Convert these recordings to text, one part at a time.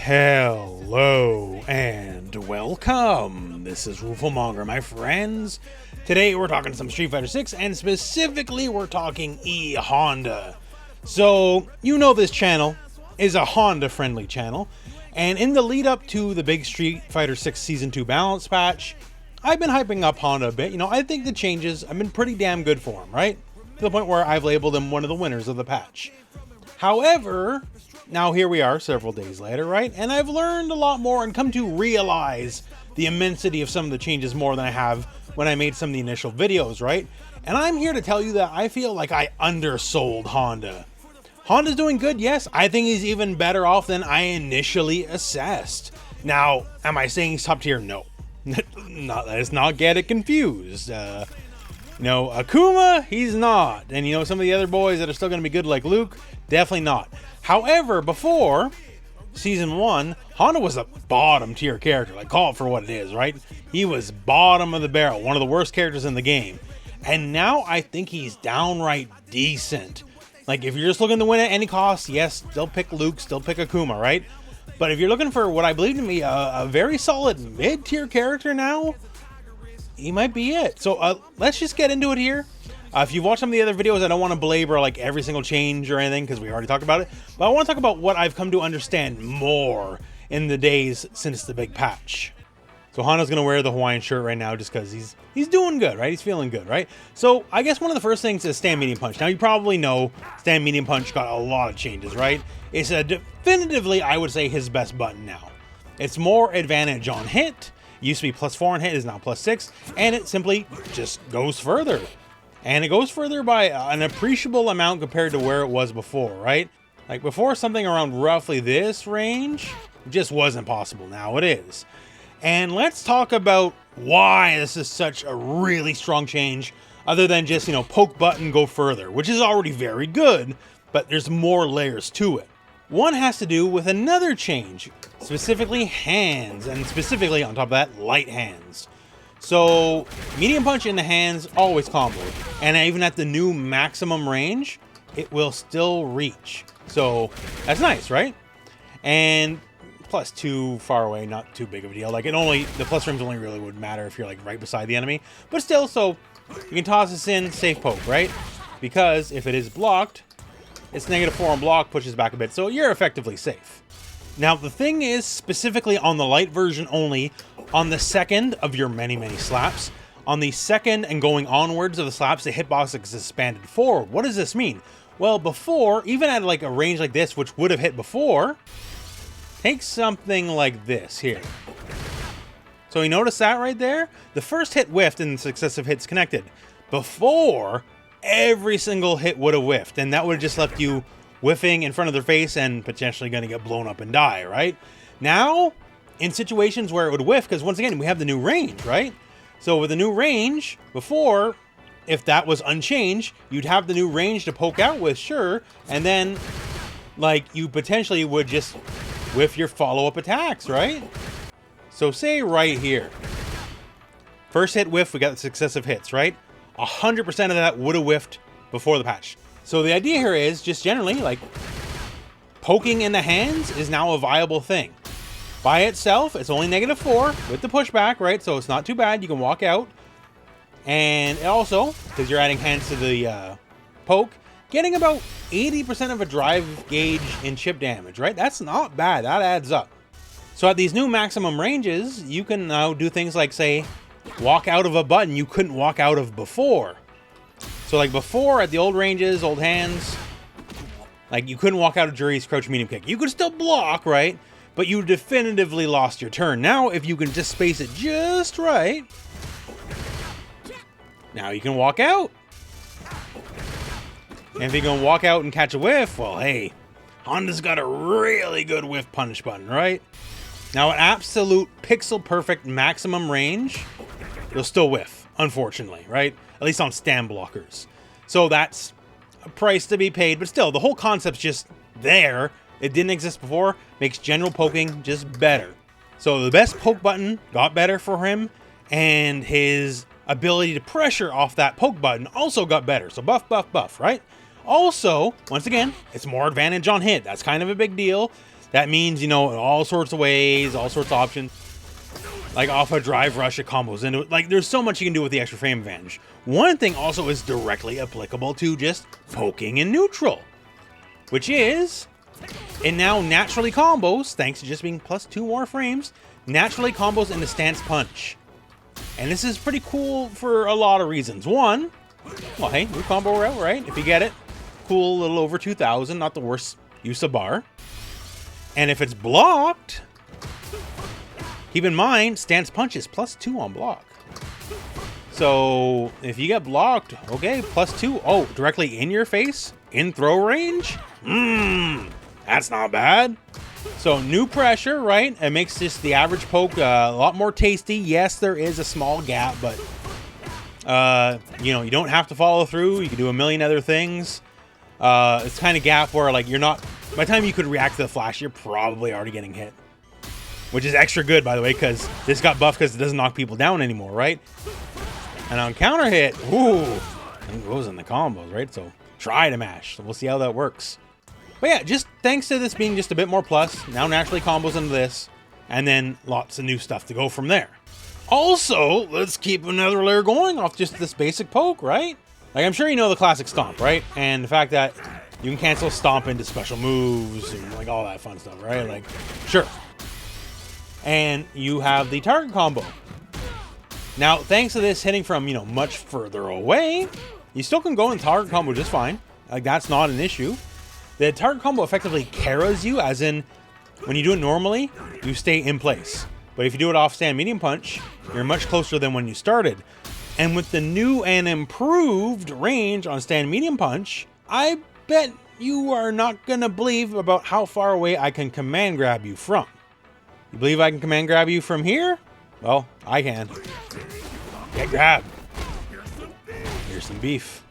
Hello and welcome. This is Rooflemonger, my friends. Today we're talking some Street Fighter 6 and specifically we're talking Honda. So, you know this channel is a Honda friendly channel, and in the lead up to the big Street Fighter 6 Season 2 balance patch, I've been hyping up Honda a bit. You know, I think the changes have been pretty damn good for them, right? To the point where I've labeled him one of the winners of the patch. However, now here we are several days later, right? And I've learned a lot more and come to realize the immensity of some of the changes more than I have when I made some of the initial videos, right? And I'm here to tell you that I feel like I undersold Honda. Honda's doing good, yes. I think he's even better off than I initially assessed. Now, am I saying he's top tier? No. Let's not get it confused. No, Akuma, he's not. And you know, some of the other boys that are still going to be good like Luke, definitely not. However, before Season 1, Honda was a bottom tier character. Like, call it for what it is, right? He was bottom of the barrel, one of the worst characters in the game. And now I think he's downright decent. Like, if you're just looking to win at any cost, yes, still pick Luke, still pick Akuma, right? But if you're looking for what I believe to be a very solid mid-tier character now, he might be it. So let's just get into it here. If you've watched some of the other videos, I don't want to belabor like every single change or anything because we already talked about it. But I want to talk about what I've come to understand more in the days since the big patch. So Honda's going to wear the Hawaiian shirt right now just because he's doing good, right? He's feeling good, right? So I guess one of the first things is Stand Medium Punch. Now you probably know Stand Medium Punch got a lot of changes, right? It's definitively, I would say, his best button now. It's more advantage on hit. Used to be +4 on hit, is now +6, and it simply just goes further. And it goes further by an appreciable amount compared to where it was before, right? Like before, something around roughly this range just wasn't possible. Now it is. And let's talk about why this is such a really strong change, other than just, you know, poke button, go further, which is already very good, but there's more layers to it. One has to do with another change, specifically hands, and specifically on top of that, light hands. So medium punch in the hands always combo, and even at the new maximum range, it will still reach. So that's nice, right? And +2 far away, not too big of a deal. Like the plus frames only really would matter if you're like right beside the enemy, but still, so you can toss this in, safe poke, right? Because if it is blocked, it's -4 on block, pushes back a bit, so you're effectively safe. Now, the thing is, specifically on the light version only, on the second of your many slaps, on the second and going onwards of the slaps, the hitbox is expanded forward. What does this mean? Well, before, even at like a range like this, which would have hit before, take something like this here. So you notice that right there? The first hit whiffed and the successive hits connected. Before, every single hit would have whiffed, and that would have just left you whiffing in front of their face and potentially going to get blown up and die, right? Now, in situations where it would whiff, because once again, we have the new range, right? So with the new range, before, if that was unchanged, you'd have the new range to poke out with, sure, and then, like, you potentially would just whiff your follow-up attacks, right? So say right here, first hit whiff, we got the successive hits, right? 100% of that would have whiffed before the patch. So the idea here is just generally like poking in the hands is now a viable thing. By itself, it's only -4 with the pushback, right? So it's not too bad. You can walk out. And it also, because you're adding hands to the poke, getting about 80% of a drive gauge in chip damage, right? That's not bad. That adds up. So at these new maximum ranges, you can now do things like, say, walk out of a button you couldn't walk out of before. So like before at the old ranges, old hands, like you couldn't walk out of Juri's crouch medium kick. You could still block, right? But you definitively lost your turn. Now, if you can just space it just right, now you can walk out. And if you can walk out and catch a whiff, well, hey, Honda's got a really good whiff punish button, right? Now, at absolute pixel perfect maximum range, you'll still whiff, unfortunately, right? At least on stand blockers. So that's a price to be paid, but still, the whole concept's just there. It didn't exist before, makes general poking just better. So the best poke button got better for him, and his ability to pressure off that poke button also got better. So buff, right? Also, once again, it's more advantage on hit. That's kind of a big deal. That means, you know, in all sorts of ways, all sorts of options. Like off a drive rush, it combos into it. Like there's so much you can do with the extra frame advantage. One thing also is directly applicable to just poking in neutral, which is it now naturally combos, thanks to just being +2 more frames, naturally combos into stance punch. And this is pretty cool for a lot of reasons. One, well, hey, new combo route, right? If you get it, cool, a little over 2,000, not the worst use of bar. And if it's blocked, keep in mind, stance punch is +2 on block. So if you get blocked, okay, +2. Oh, directly in your face, in throw range? That's not bad. So new pressure, right? It makes just the average poke a lot more tasty. Yes, there is a small gap, but you know, you don't have to follow through. You can do a million other things. It's kind of gap where like you're not, by the time you could react to the flash, you're probably already getting hit. Which is extra good, by the way, because this got buffed because it doesn't knock people down anymore, right? And on counter hit, ooh, it goes in the combos, right? So try to mash. So we'll see how that works. But yeah, just thanks to this being just a bit more plus, now naturally combos into this, and then lots of new stuff to go from there. Also, let's keep another layer going off just this basic poke, right? Like, I'm sure you know the classic stomp, right? And the fact that you can cancel stomp into special moves and like all that fun stuff, right? Like, sure. And you have the target combo. Now, thanks to this hitting from, you know, much further away, you still can go in target combo just fine. Like, that's not an issue. The target combo effectively carries you, as in, when you do it normally, you stay in place. But if you do it off stand medium punch, you're much closer than when you started. And with the new and improved range on stand medium punch, I bet you are not going to believe about how far away I can command grab you from. You believe I can command grab you from here? Well, I can. Get grabbed. Here's some beef.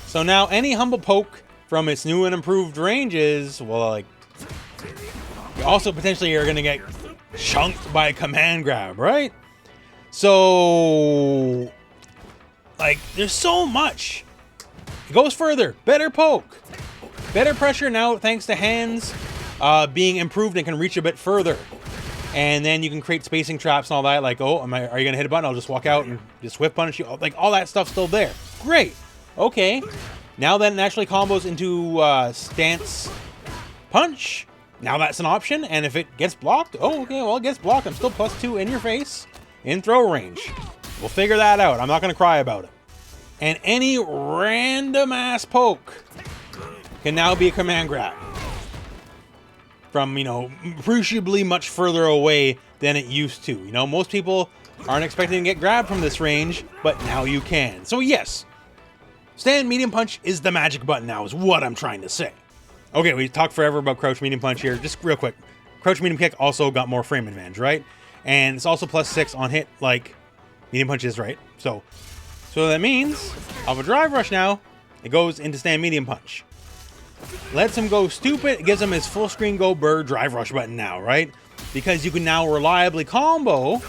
So now any humble poke from its new and improved ranges, well, like, you also potentially are going to get chunked by a command grab, right? So, like, there's so much. It goes further. Better poke. Better pressure now thanks to hands being improved and can reach a bit further. And then you can create spacing traps and all that. Like, oh, are you going to hit a button? I'll just walk out and just whip punish you. Like, all that stuff's still there. Great. Okay. Now that it naturally combos into stance punch. Now that's an option. And if it gets blocked, oh, okay, well, it gets blocked. I'm still +2 in your face in throw range. We'll figure that out. I'm not going to cry about it. And any random ass poke can now be a command grab. From, you know, appreciably much further away than it used to. You know, most people aren't expecting to get grabbed from this range, but now you can. So yes, stand medium punch is the magic button now, is what I'm trying to say. Okay, we talked forever about crouch medium punch here. Just real quick. Crouch medium kick also got more frame advantage, right? And it's also +6 on hit, like medium punch is, right? So that means, off a drive rush now, it goes into stand medium punch. Lets him go stupid. It gives him his full screen go bird drive rush button now, right? Because you can now reliably combo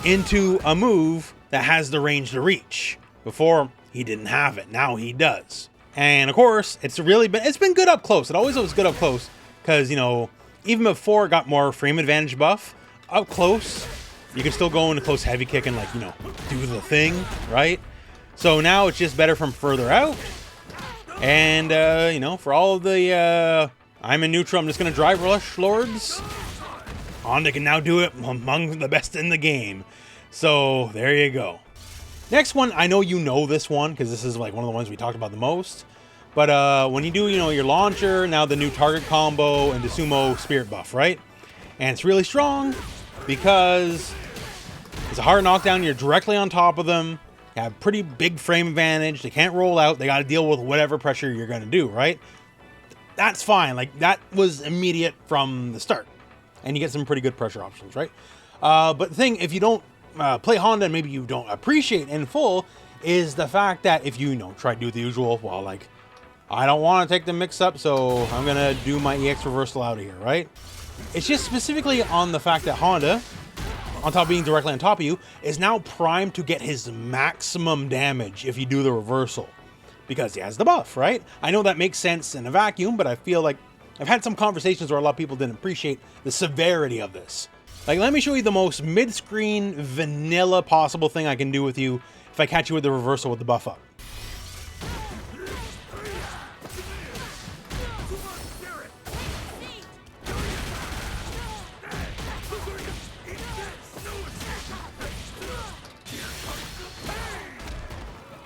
into a move that has the range to reach. Before, he didn't have it. Now he does. And of course, it's been good up close. It always was good up close because, you know, even before it got more frame advantage buff, up close, you can still go into close heavy kick and, like, you know, do the thing, right? So now it's just better from further out. And, you know, for all of the, I'm in neutral, I'm just going to drive rush lords. Honda can now do it among the best in the game. So, there you go. Next one, I know you know this one, because this is, like, one of the ones we talked about the most. But, when you do, you know, your launcher, now the new target combo and the sumo spirit buff, right? And it's really strong, because it's a hard knockdown, you're directly on top of them. Have pretty big frame advantage. They can't roll out. They got to deal with whatever pressure you're going to do, right? That's fine. Like, that was immediate from the start. And you get some pretty good pressure options, right? But the thing, if you don't play Honda and maybe you don't appreciate in full, is the fact that if you know, try to do the usual, well, like, I don't want to take the mix up, so I'm going to do my EX reversal out of here, right? It's just specifically on the fact that Honda, on top of being directly on top of you, is now primed to get his maximum damage if you do the reversal. Because he has the buff, right? I know that makes sense in a vacuum, but I feel like I've had some conversations where a lot of people didn't appreciate the severity of this. Like, let me show you the most mid-screen vanilla possible thing I can do with you if I catch you with the reversal with the buff up.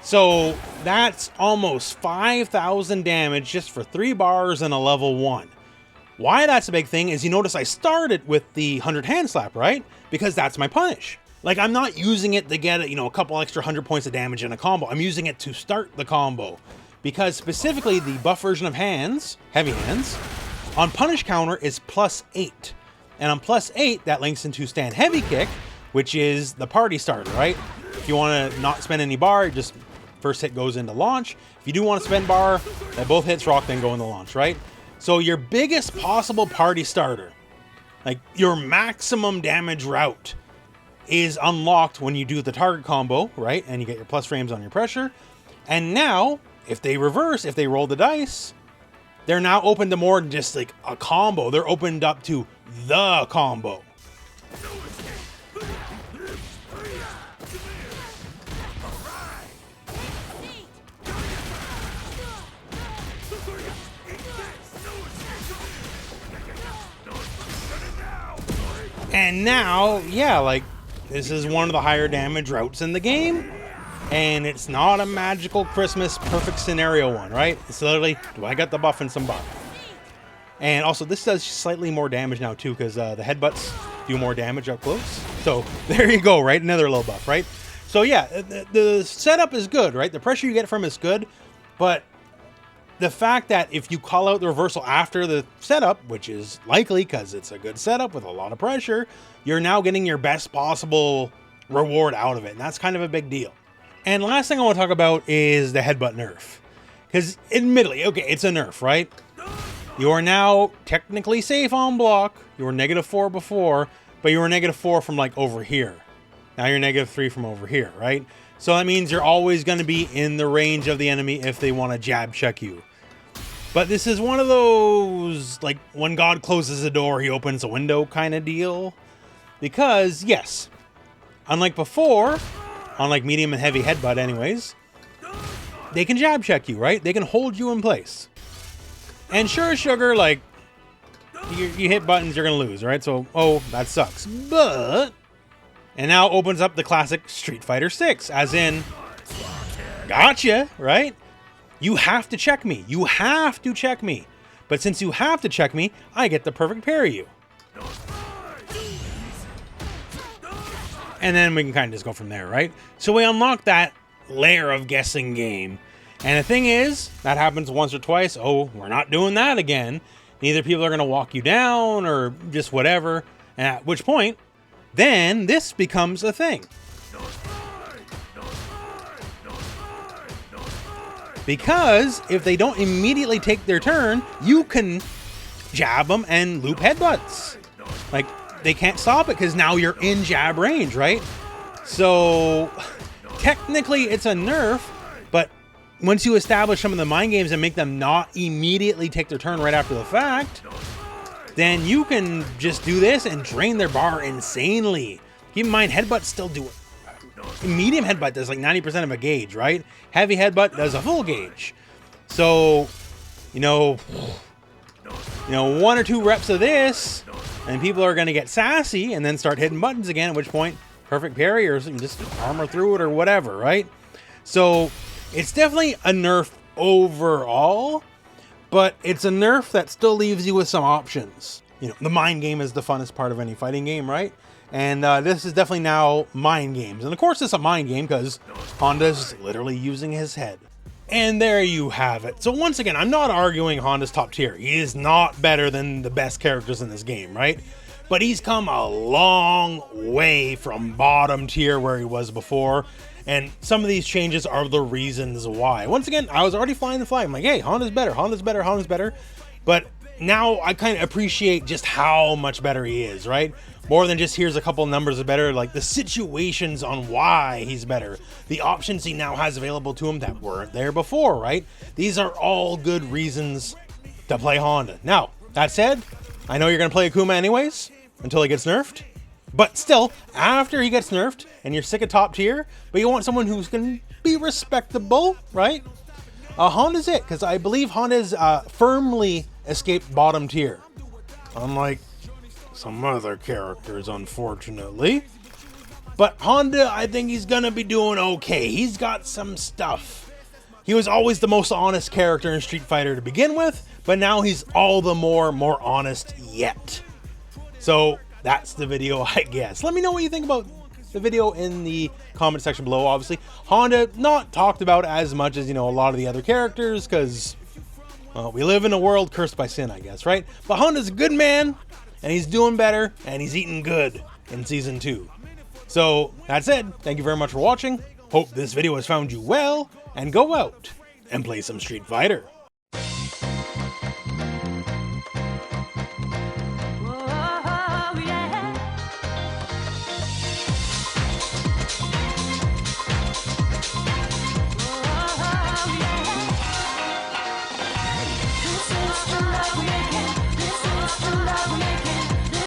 So that's almost 5,000 damage just for 3 bars and a level 1. Why that's a big thing is you notice I started with the 100 hand slap, right? Because that's my punish. Like, I'm not using it to get, a couple extra 100 points of damage in a combo. I'm using it to start the combo. Because specifically the buff version of hands, heavy hands, on punish counter is +8. And on +8, that links into stand heavy kick, which is the party starter, right? If you want to not spend any bar, just first hit goes into launch. If you do want to spend bar, that both hits rock, then go into launch, right? So your biggest possible party starter, like your maximum damage route, is unlocked when you do the target combo, right? And you get your plus frames on your pressure. And now, if they reverse, if they roll the dice, they're now open to more than just like a combo. They're opened up to the combo. And now, yeah, like, this is one of the higher damage routes in the game. And it's not a magical Christmas perfect scenario one, right? It's literally, do I got the buff and some buff? And also, this does slightly more damage now, too, because the headbutts do more damage up close. So, there you go, right? Another little buff, right? So, yeah, the setup is good, right? The pressure you get from it is good. But the fact that if you call out the reversal after the setup, which is likely because it's a good setup with a lot of pressure, you're now getting your best possible reward out of it. And that's kind of a big deal. And last thing I want to talk about is the headbutt nerf. Because admittedly, okay, it's a nerf, right? You are now technically safe on block. You were -4 before, but you were -4 from like over here. Now you're -3 from over here, right? So that means you're always going to be in the range of the enemy if they want to jab check you. But this is one of those, like, when God closes a door, he opens a window kind of deal. Because, yes, unlike before, unlike medium and heavy headbutt anyways, they can jab check you, right? They can hold you in place. And sure as sugar, like, you hit buttons, you're going to lose, right? So, oh, that sucks. But, and now opens up the classic Street Fighter 6, as in, gotcha, right? You have to check me. You have to check me. But since you have to check me, I get the perfect parry you. And then we can kind of just go from there, right? So we unlock that layer of guessing game. And the thing is, that happens once or twice. Oh, we're not doing that again. Either people are going to walk you down or just whatever. At which point, then this becomes a thing. Because if they don't immediately take their turn, you can jab them and loop headbutts. Like, they can't stop it because now you're in jab range, right? So, technically it's a nerf, but once you establish some of the mind games and make them not immediately take their turn right after the fact, then you can just do this and drain their bar insanely. Keep in mind, headbutts still do it. Medium headbutt does like 90% of a gauge, right? Heavy headbutt does a full gauge. So, you know, 1 or 2 reps of this, and people are going to get sassy and then start hitting buttons again, at which point, perfect parry or just armor through it or whatever, right? So, it's definitely a nerf overall, but it's a nerf that still leaves you with some options. You know, the mind game is the funnest part of any fighting game, right? And this is definitely now mind games. And of course it's a mind game because Honda's literally using his head. And there you have it. So once again, I'm not arguing Honda's top tier. He is not better than the best characters in this game, right? But he's come a long way from bottom tier where he was before. And some of these changes are the reasons why. Once again, I was already flying the flag. I'm like, hey, Honda's better, Honda's better, Honda's better. But now I kind of appreciate just how much better he is, right? More than just here's a couple numbers of better, like the situations on why he's better. The options he now has available to him that weren't there before, right? These are all good reasons to play Honda. Now, That said, I know you're going to play Akuma anyways, until he gets nerfed. But still, after he gets nerfed, and you're sick of top tier, but you want someone who's going to be respectable, right? Honda's it, because I believe Honda's firmly escaped bottom tier. Unlike some other characters, unfortunately. But Honda, I think he's going to be doing okay. He's got some stuff. He was always the most honest character in Street Fighter to begin with, but now he's all the more honest yet. So that's the video, I guess. Let me know what you think about the video in the comment section below. Obviously, Honda not talked about as much as, you know, a lot of the other characters, because we live in a world cursed by sin, I guess, right? But Honda's a good man, and he's doing better, and he's eating good in Season 2. So that said, thank you very much for watching. Hope this video has found you well, and go out and play some Street Fighter. This is the love making.